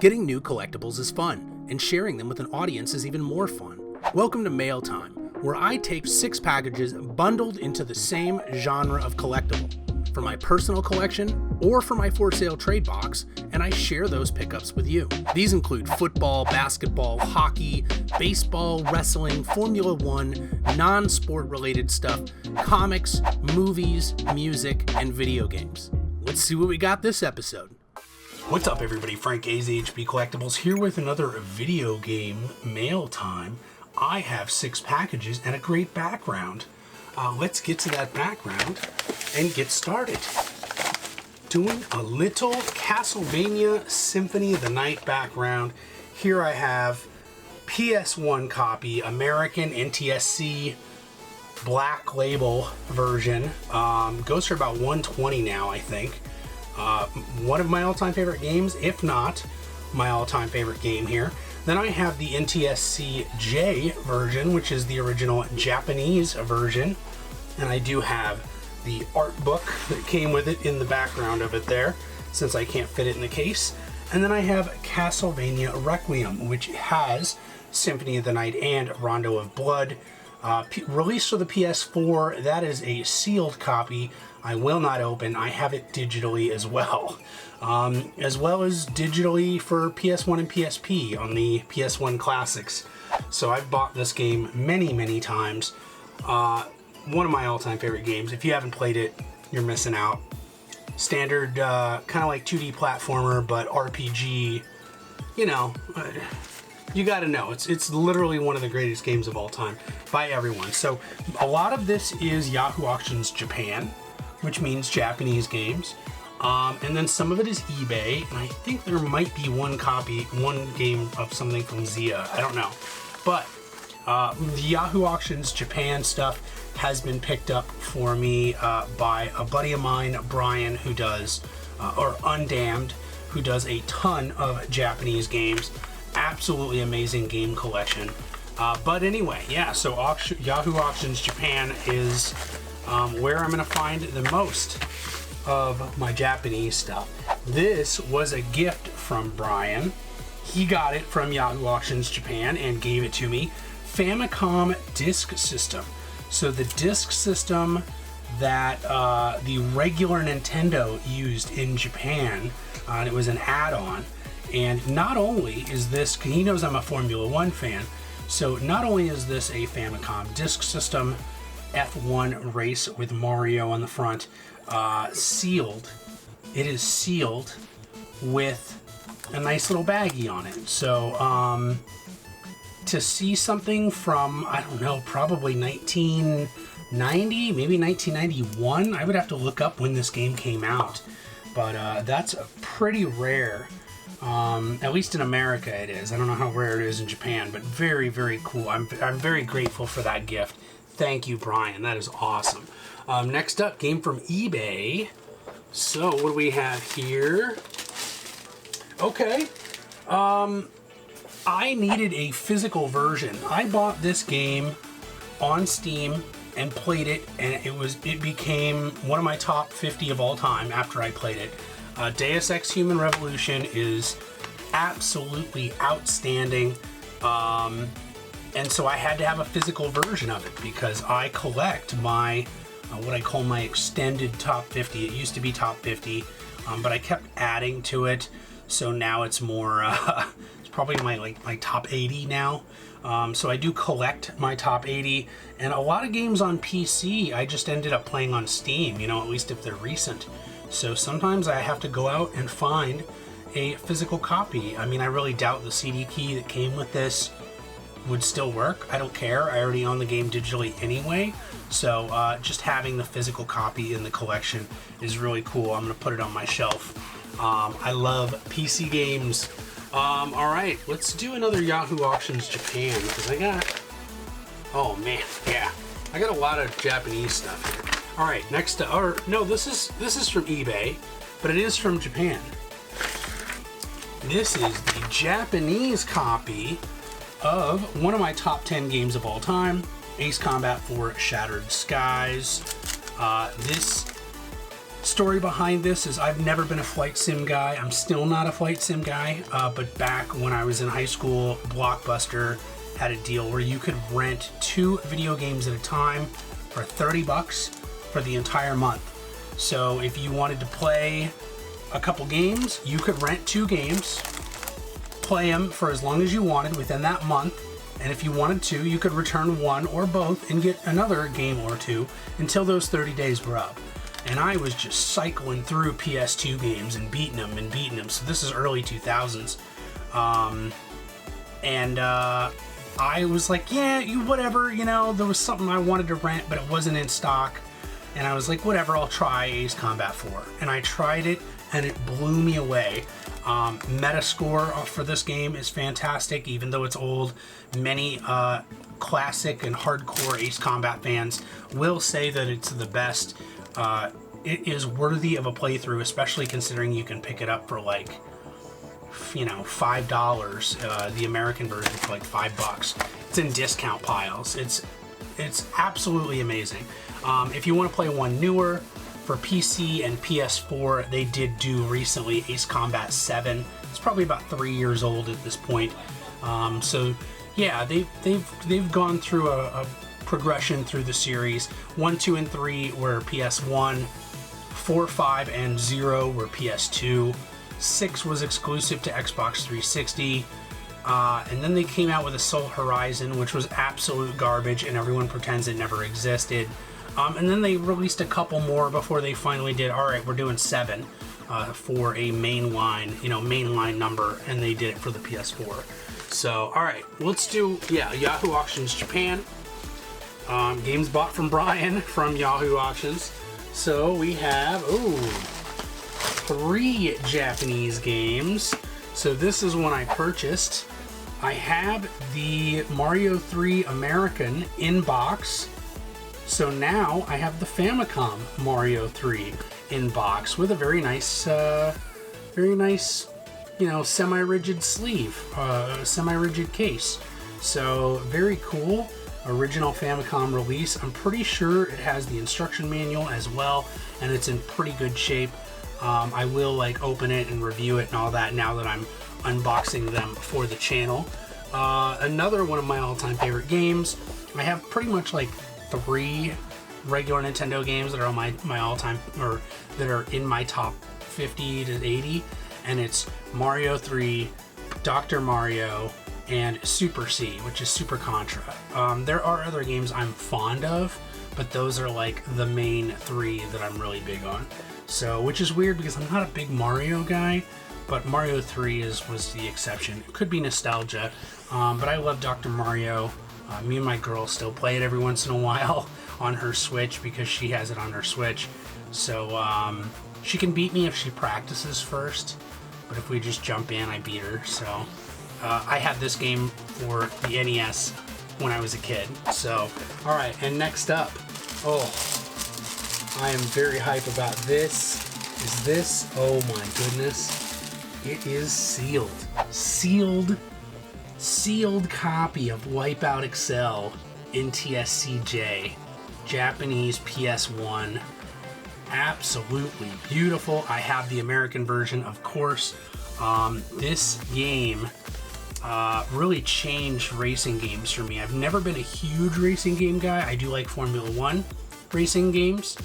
Getting new collectibles is fun, and sharing them with an audience is even more fun. Welcome to Mail Time, where I take 6 packages bundled into the same genre of collectible, for my personal collection or for my for sale trade box, and I share those pickups with you. These include football, basketball, hockey, baseball, wrestling, Formula 1, non-sport related stuff, comics, movies, music, and video games. Let's see what we got this episode. What's up everybody, Frank AZHB Collectibles here with another video game mail time. I have 6 packages and a great background. Let's get to that background and get started. Doing a little Castlevania Symphony of the Night background. Here I have PS1 copy, American NTSC Black Label version. Goes for about $120 now, I think. One of my all-time favorite games, if not my all-time favorite game here. Then I have the NTSC-J version, which is the original Japanese version. And I do have the art book that came with it in the background of it there, since I can't fit it in the case. And then I have Castlevania Requiem, which has Symphony of the Night and Rondo of Blood. Released for the PS4, that is a sealed copy. I will not open. I have it digitally as well as digitally for PS1 and PSP on the PS1 Classics. So I've bought this game many times. One of my all-time favorite games. If you haven't played it, you're missing out. Standard, kind of like 2D platformer, but RPG, you know, you gotta know. It's literally one of the greatest games of all time by everyone. So a lot of this is Yahoo Auctions Japan, which means Japanese games. And then some of it is eBay, and I think there might be one game of something from Zia. I don't know. But the Yahoo Auctions Japan stuff has been picked up for me by a buddy of mine, Brian, who does, or Undamned, who does a ton of Japanese games. Absolutely amazing game collection. But anyway, yeah, so Yahoo Auctions Japan is where I'm going to find the most of my Japanese stuff. This was a gift from Brian. He got it from Yahoo Auctions Japan and gave it to me. Famicom disk system. So the disk system that the regular Nintendo used in Japan, and it was an add-on. And not only is this, he knows I'm a Formula 1 fan, so not only is this a Famicom disk system, F1 race with Mario on the front, sealed, it is sealed with a nice little baggie on it. So to see something from, I don't know, probably 1990, maybe 1991, I would have to look up when this game came out. But that's a pretty rare. At least in America it is. I don't know how rare it is in Japan, but very cool. I'm very grateful for that gift. Thank you, Brian. That is awesome. Next up, game from eBay. So what do we have here? Okay. I needed a physical version. I bought this game on Steam and played it, and it became one of my top 50 of all time after I played it. Deus Ex Human Revolution is absolutely outstanding, and so I had to have a physical version of it because I collect my what I call my extended top 50. It used to be top 50, but I kept adding to it, so now it's more it's probably my top 80 now. So I do collect my top 80, and a lot of games on PC I just ended up playing on Steam, you know, at least if they're recent. So sometimes I have to go out and find a physical copy. I mean, I really doubt the CD key that came with this would still work. I don't care. I already own the game digitally anyway. So just having the physical copy in the collection is really cool. I'm going to put it on my shelf. I love PC games. All right, let's do another Yahoo Auctions Japan because I got, oh man, yeah, I got a lot of Japanese stuff here. All right, next up, or no, this is from eBay, but it is from Japan. This is the Japanese copy of one of my top 10 games of all time, Ace Combat 4 Shattered Skies. This Story behind this is I've never been a flight sim guy. I'm still not a flight sim guy, but back when I was in high school, Blockbuster had a deal where you could rent 2 video games at a time for $30 for the entire month. So if you wanted to play a couple games, you could rent 2 games, play them for as long as you wanted within that month, and if you wanted to, you could return one or both and get another game or 2 until those 30 days were up. And I was just cycling through PS2 games and beating them. So this is early 2000s. I was like, yeah, whatever, there was something I wanted to rent, but it wasn't in stock. And I was like, whatever, I'll try Ace Combat 4. And I tried it, and it blew me away. Metascore for this game is fantastic, even though it's old. Many classic and hardcore Ace Combat fans will say that it's the best. It is worthy of a playthrough, especially considering you can pick it up for like, $5. The American version for like $5. It's in discount piles. It's absolutely amazing. If you want to play one newer, for PC and PS4, they did do recently Ace Combat 7. It's probably about 3 years old at this point. So yeah, they've gone through a progression through the series. 1, 2, and 3 were PS1. 4, 5, and 0 were PS2. 6 was exclusive to Xbox 360. And then they came out with Assault Horizon, which was absolute garbage, and everyone pretends it never existed. And then they released a couple more before they finally did, all right, we're doing 7 for a mainline number, and they did it for the PS4. So, all right, let's do, Yahoo Auctions Japan. Games bought from Brian from Yahoo Auctions. So we have, 3 Japanese games. So this is one I purchased. I have the Mario 3 American in box. So now I have the Famicom Mario 3 in box with a very nice, semi-rigid sleeve, semi-rigid case. So very cool. Original Famicom release. I'm pretty sure it has the instruction manual as well, and it's in pretty good shape. I will open it and review it and all that now that I'm unboxing them for the channel. Another one of my all-time favorite games. I have pretty much 3 regular Nintendo games that are on my all-time, or that are in my top 50 to 80, and it's Mario 3, Dr. Mario, and Super C, which is Super Contra. There are other games I'm fond of, but those are the main 3 that I'm really big on. So, which is weird because I'm not a big Mario guy, but Mario 3 was the exception. It could be nostalgia, but I love Dr. Mario. Me and my girl still play it every once in a while on her Switch because she has it on her Switch. So she can beat me if she practices first, but if we just jump in, I beat her. So I had this game for the NES when I was a kid. So, all right, and next up, I am very hype about this. Is this? Oh my goodness. It is sealed. Sealed copy of Wipeout XL NTSCJ, Japanese PS1. Absolutely beautiful. I have the American version, of course. This game really changed racing games for me. I've never been a huge racing game guy. I do like Formula 1 racing games.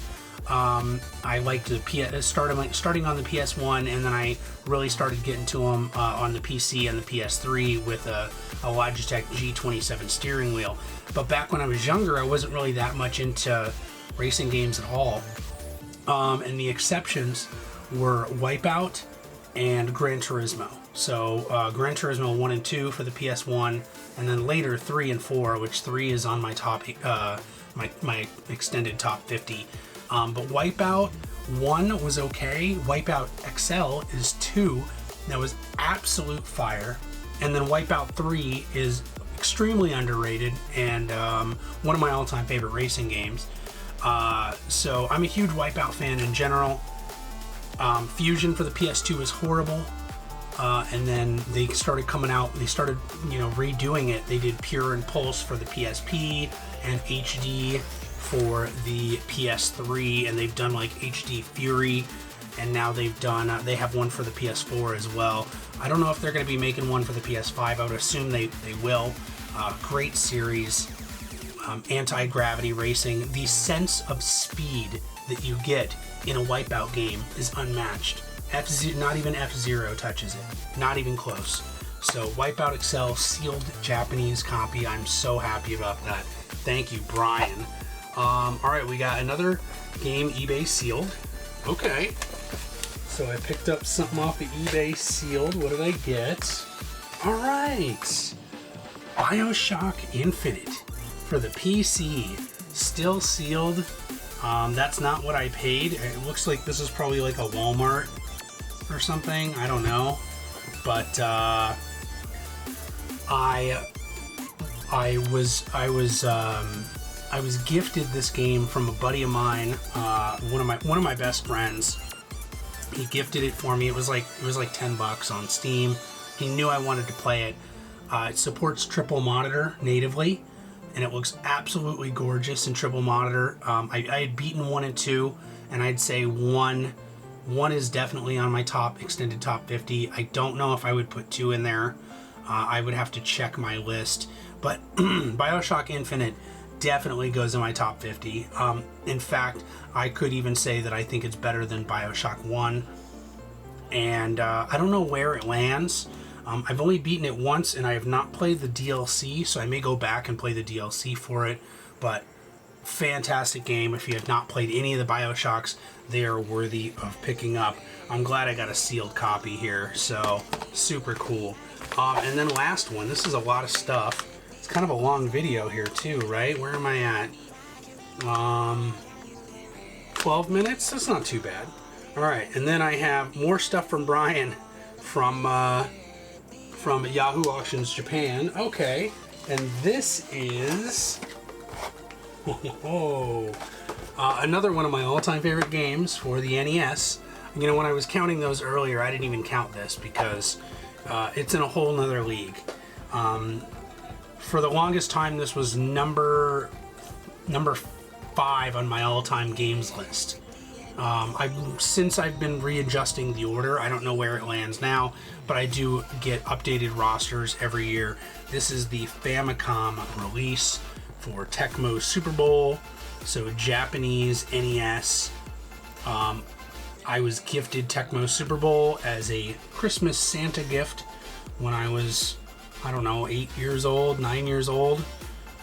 I liked starting on the PS1, and then I really started getting to them on the PC and the PS3 with a Logitech G27 steering wheel. But back when I was younger, I wasn't really that much into racing games at all. And the exceptions were Wipeout and Gran Turismo. So Gran Turismo 1 and 2 for the PS1, and then later 3 and 4, which 3 is on my top, my extended top 50. But Wipeout 1 was okay. Wipeout XL is 2. That was absolute fire. And then Wipeout 3 is extremely underrated and one of my all-time favorite racing games. So I'm a huge Wipeout fan in general. Fusion for the PS2 is horrible. And then they started coming out, they started, redoing it. They did Pure and Pulse for the PSP and HD for the PS3, and they've done like HD Fury, and now they've done they have one for the PS4 as well. I don't know if they're going to be making one for the PS5. I would assume they will. Great series. Anti-gravity racing. The sense of speed that you get in a Wipeout game is unmatched. Not even F-Zero touches it. Not even close. So Wipeout Excel sealed Japanese copy. I'm so happy about that. Thank you, Brian. Alright, we got another game eBay sealed. Okay. So I picked up something off of eBay sealed. What did I get? Alright. BioShock Infinite for the PC. Still sealed. That's not what I paid. It looks like this is probably like a Walmart or something. I don't know. But I was gifted this game from a buddy of mine, one of my best friends. He gifted it for me. It was like $10 on Steam. He knew I wanted to play it. It supports triple monitor natively, and it looks absolutely gorgeous in triple monitor. I had beaten 1 and 2, and I'd say 1 is definitely on my extended top 50. I don't know if I would put 2 in there. I would have to check my list, but BioShock Infinite definitely goes in my top 50. In fact, I could even say that I think it's better than BioShock 1, and I don't know where it lands. I've only beaten it once, and I have not played the DLC, so I may go back and play the DLC for it, but fantastic game. If you have not played any of the BioShocks, they are worthy of picking up. I'm glad I got a sealed copy here, so super cool. And then last one, this is a lot of stuff. It's kind of a long video here too, right? Where am I at? 12 minutes? That's not too bad. Alright, and then I have more stuff from Brian from Yahoo Auctions Japan. Okay, and this is another one of my all-time favorite games for the NES. You know, when I was counting those earlier, I didn't even count this because it's in a whole nother league. For the longest time, this was number 5 on my all-time games list. Since I've been readjusting the order, I don't know where it lands now, but I do get updated rosters every year. This is the Famicom release for Tecmo Super Bowl, so Japanese NES. I was gifted Tecmo Super Bowl as a Christmas Santa gift when I was, I don't know, 9 years old, in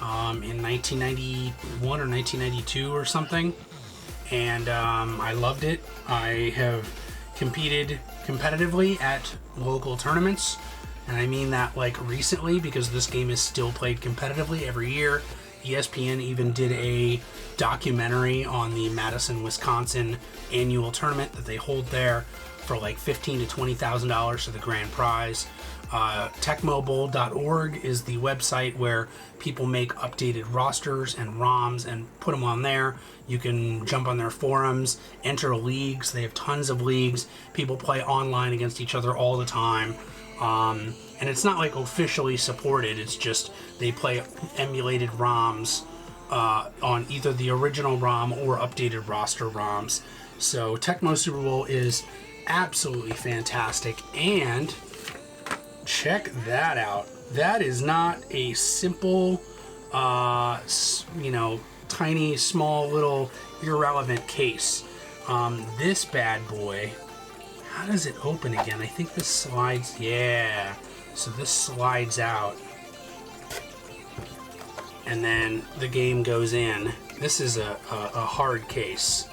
1991 or 1992 or something. And I loved it. I have competed competitively at local tournaments, and I mean that like recently because this game is still played competitively every year. ESPN even did a documentary on the Madison, Wisconsin annual tournament that they hold there for like $15,000 to $20,000 for the grand prize. Tecmoball.org is the website where people make updated rosters and ROMs and put them on there. You can jump on their forums, enter leagues. They have tons of leagues. People play online against each other all the time. And it's not like officially supported. It's just they play emulated ROMs on either the original ROM or updated roster ROMs. So Tecmo Super Bowl is absolutely fantastic, and check that out. That is not a simple, tiny, small, little, irrelevant case. This bad boy, how does it open again? I think this slides, yeah. So this slides out, and then the game goes in. This is a hard case.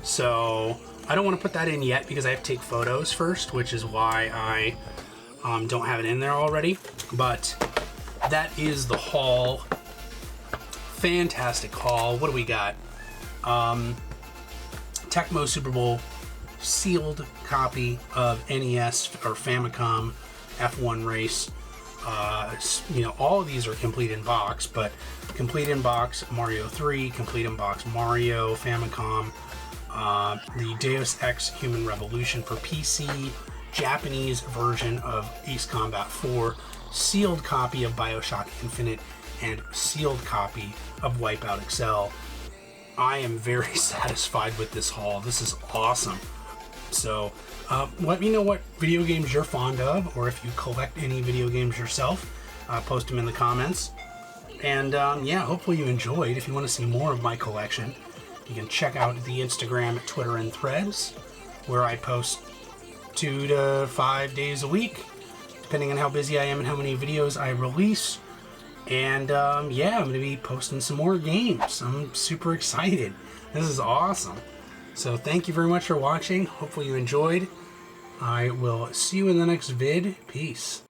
So I don't want to put that in yet because I have to take photos first, which is why I don't have it in there already. But that is the haul. Fantastic haul. What do we got? Tecmo Super Bowl sealed copy of NES or Famicom F1 race. All of these are complete in box, but complete in box Mario 3, complete in box Mario, Famicom, the Deus Ex Human Revolution for PC, Japanese version of Ace Combat 4, sealed copy of BioShock Infinite, and sealed copy of Wipeout XL. I am very satisfied with this haul. This is awesome. So let me know what video games you're fond of, or if you collect any video games yourself. Post them in the comments. And yeah, hopefully you enjoyed. If you want to see more of my collection, you can check out the Instagram, Twitter, and Threads, where I post 2 to 5 days a week, depending on how busy I am and how many videos I release. And yeah, I'm going to be posting some more games. I'm super excited. This is awesome. So thank you very much for watching. Hopefully you enjoyed. I will see you in the next vid. Peace.